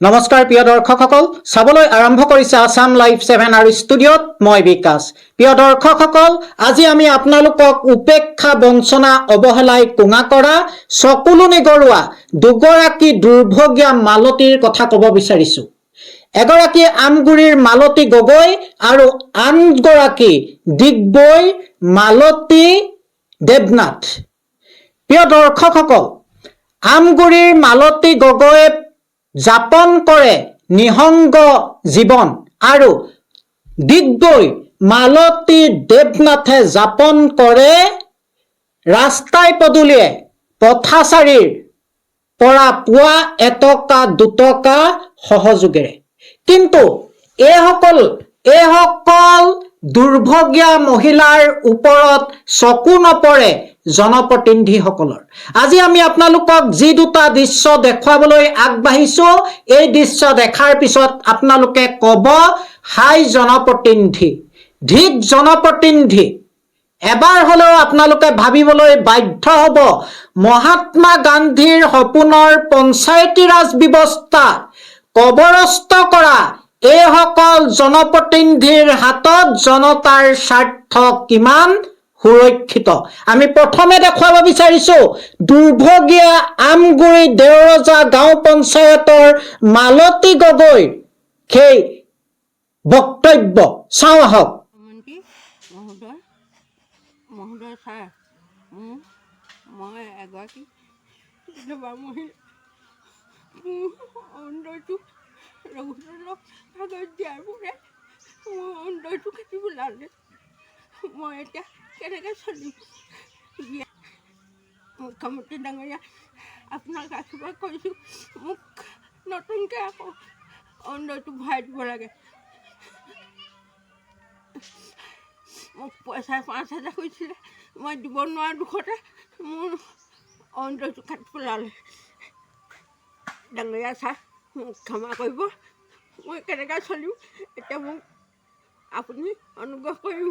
নমস্কাৰ প্ৰিয় দৰ্শকসকল চাবলৈ আৰম্ভ কৰিছে আসাম লাইভ 7 আৰু ষ্টুডিঅ'ত মই বিকাশ। প্ৰিয় দৰ্শকসকল আজি আমি আপোনালোকক উপেক্ষা বঞ্চনা অৱহেলাই কোঙা কৰা চকুলো নিগৰুৱা দুগৰাকী দুৰ্ভগীয়া মালতীৰ কথা ক'ব বিচাৰিছো। এগৰাকী আমগুৰিৰ মালতী গগৈ আৰু আনগৰাকী ডিগবৈ মালতী দেৱনাথ। প্ৰিয় দৰ্শকসকল আমগুৰিৰ মালতী গগৈয়ে যাপন কৰে নিহংগ জীৱন আৰু ডিগবৈ মালতী দেৱনাথে যাপন কৰে ৰাস্তাই পদূলিয়ে পথাচাৰীৰ পৰা পোৱা এটকা দুটকা সহযোগেৰে। কিন্তু এইসকল দুৰ্ভগীয়া মহিলাৰ ওপৰত চকু নপৰে জনপ্ৰতিনিধিসকলৰ। আজি আমি আপোনালোকক যি দুটা দৃশ্য দেখুৱাবলৈ আগবাঢ়িছো এই দৃশ্য দেখাৰ পিছত আপোনালোকে ক'ব হাই জনপ্ৰতিনিধি, ধিক জনপ্ৰতিনিধি। এবাৰ হ'লেও আপোনালোকে ভাবিবলৈ বাধ্য হ'ব মহাত্মা গান্ধীৰ সপোনৰ পঞ্চায়তী ৰাজ ব্যৱস্থা কবৰস্থ কৰা এইসকল জনপ্ৰতিনিধিৰ হাতত জনতাৰ স্বাৰ্থ কিমান সুৰক্ষিত। আমি প্ৰথমে দেখুৱাব বিচাৰিছো দুৰ্ভগীয়া আমগুৰি দেওৰজা গাঁও পঞ্চায়তৰ মালতী গগৈৰ সেই বক্তব্য চাওঁ আহক। মহোদয় ছাৰ, মই এগৰাকী বিধৱা মহিলা। মোৰ অন্তৰটো ৰঘুনাথক ভাগত দিয়াৰ বাবে মোৰ অন্তৰটো কাটি পেলালে। মই এতিয়া কেনেকৈ চলিম? মুখ্যমন্ত্ৰী ডাঙৰীয়া, আপোনাক আশীৰ্বাদ কৰিছোঁ, মোক নতুনকৈ আকৌ অন্তৰটো ভৰাই দিব লাগে। মোক পইচা 5,000 কৈছিলে, মই দিব নোৱাৰা দুখতে মোৰ অন্তৰটো কাটি পেলালে। ডাঙৰীয়া ছাৰ, মোক ক্ষমা কৰিব, মই কেনেকৈ চলিম এতিয়া? মোক আপুনি অনুগ্ৰহ কৰি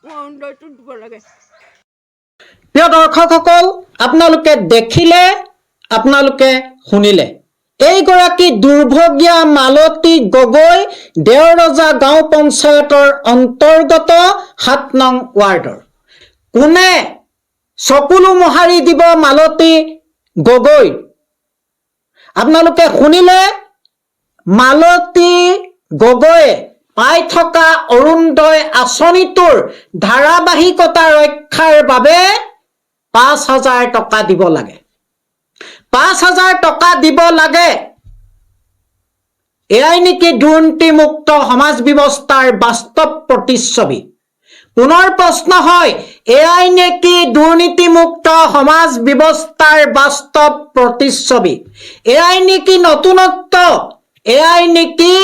মোৰ অন্তৰটো দিব লাগে। প্ৰিয় দৰ্শকসকল আপোনালোকে দেখিলে, আপোনালোকে শুনিলে। এইগৰাকী দুৰ্ভগীয়া মালতী গগৈ দেওৰজা গাঁও পঞ্চায়তৰ অন্তৰ্গত 7 নং ৱাৰ্ডৰ। কোনে চকুলো মোহাৰি দিব মালতী গগৈ? আপোনালোকে শুনিলে, মালতী গগৈয়ে পাই থকা অৰুণোদয় আঁচনিটোৰ ধাৰাবাহিকতা ৰক্ষাৰ বাবে 5,000 টকা দিব লাগে। 5,000 টকা দিব লাগে। এয়াই নেকি দুৰ্নীতিমুক্ত সমাজ ব্যৱস্থাৰ বাস্তৱ প্ৰতিচ্ছবি? পুনৰ প্ৰশ্ন হয়, এয়াই নেকি দুৰ্নীতিমুক্ত সমাজ ব্যৱস্থাৰ বাস্তৱ প্ৰতিচ্ছবি? এয়াই নেকি নতুনত্ব? এয়াই নেকি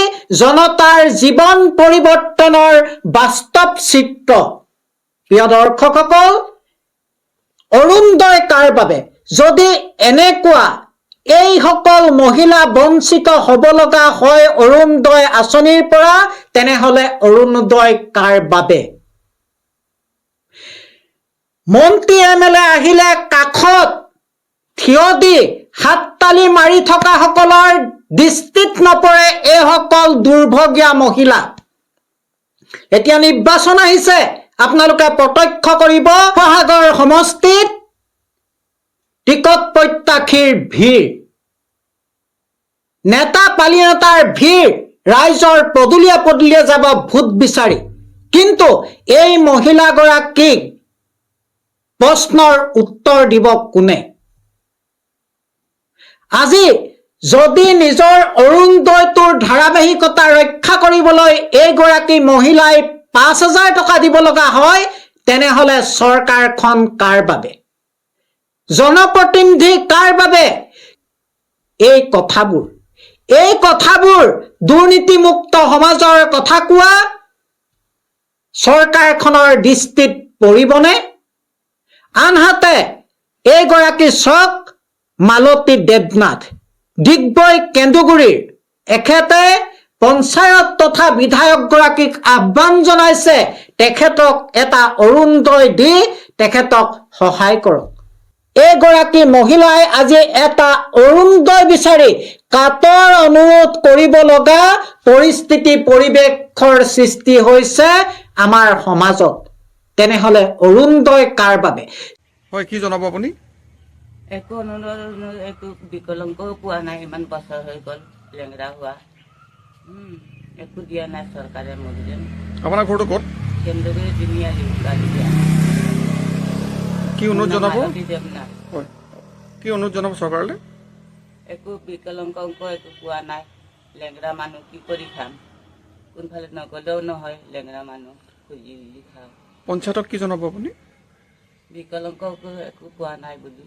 জনতাৰ জীৱন পৰিৱৰ্তনৰ বাস্তৱ চিত্ৰ? প্ৰিয় দৰ্শকসকল, অৰুণোদয় কাৰ বাবে? যদি এনেকুৱা এইসকল মহিলা বঞ্চিত হ'ব লগা হয় অৰুণোদয় আঁচনিৰ পৰা, তেনেহলে অৰুণোদয় কাৰ বাবে? মন্ত্ৰী MLA আহিলে কাষত থিয় দি হাততালি মাৰি থকা সকলৰ দৃষ্টিত নপৰে এইসকল দুৰ্ভগীয়া মহিলা। এতিয়া নিৰ্বাচন আহিছে, আপোনালোকে প্ৰত্যক্ষ কৰিব শিৱসাগৰ সমষ্টিত টিকট প্ৰত্যাশীৰ ভিৰ, নেতা পালি নেতাৰ ভিৰ, ৰাইজৰ পদূলিয়ে পদূলিয়ে যাব ভোট বিচাৰি। কিন্তু এই মহিলাগৰাকীক প্ৰশ্নৰ উত্তৰ দিব কোনে? আজি যদি নিজৰ অৰুণোদয়টোৰ ধাৰাবাহিকতা ৰক্ষা কৰিবলৈ এইগৰাকী মহিলাই 5,000 টকা দিব লগা হয়, তেনেহলে চৰকাৰখন কাৰ বাবে? জনপ্ৰতিনিধি কাৰ বাবে? এই কথাবোৰ দুৰ্নীতিমুক্ত সমাজৰ কথা কোৱা চৰকাৰখনৰ দৃষ্টিত পৰিবনে? আনহাতে এইগৰাকী চক মালতী দেৱনাথ, ডিগবৈ কেন্দুগুৰিৰ। এখেতে পঞ্চায়ত তথা বিধায়কগৰাকীক আহ্বান জনাইছে তেখেতক এটা অৰুণোদয় দি তেখেতক সহায় কৰক। এইগৰাকী মহিলাই আজি এটা অৰুণোদয় বিচাৰি কাতৰ অনুৰোধ কৰিব লগা পৰিস্থিতি পৰিৱেশৰ সৃষ্টি হৈছে আমাৰ সমাজত। তেনেহলে অৰুণোদয় কাৰ বাবে? হয়, কি জনাব আপুনি? একো অনুৰোধ একো বিকলাংগও পোৱা নাই, ইমান বছৰ হৈ গ'ল লেংৰা হোৱা। একো দিয়া নাই চৰকাৰে মোক যেন। আপোনাৰ ঘৰটো ক'ত? কেন্দ্ৰগুৰি তিনিআলি গাড়ী দিয়া। কি অনুৰোধ জনাব? দেৱনাথ। হয়, কি অনুৰোধ জনাব চৰকাৰলৈ? একো বিকলাংগ একো পোৱা নাই। লেংৰা মানুহ কি কৰি খাম? কোনফালে নগ'লেও নহয়, লেংৰা মানুহ খুজি খুজি খাওঁ। পঞ্চায়তক কি জনাব আপুনি? বিকলাংগ একো পোৱা নাই বুলি।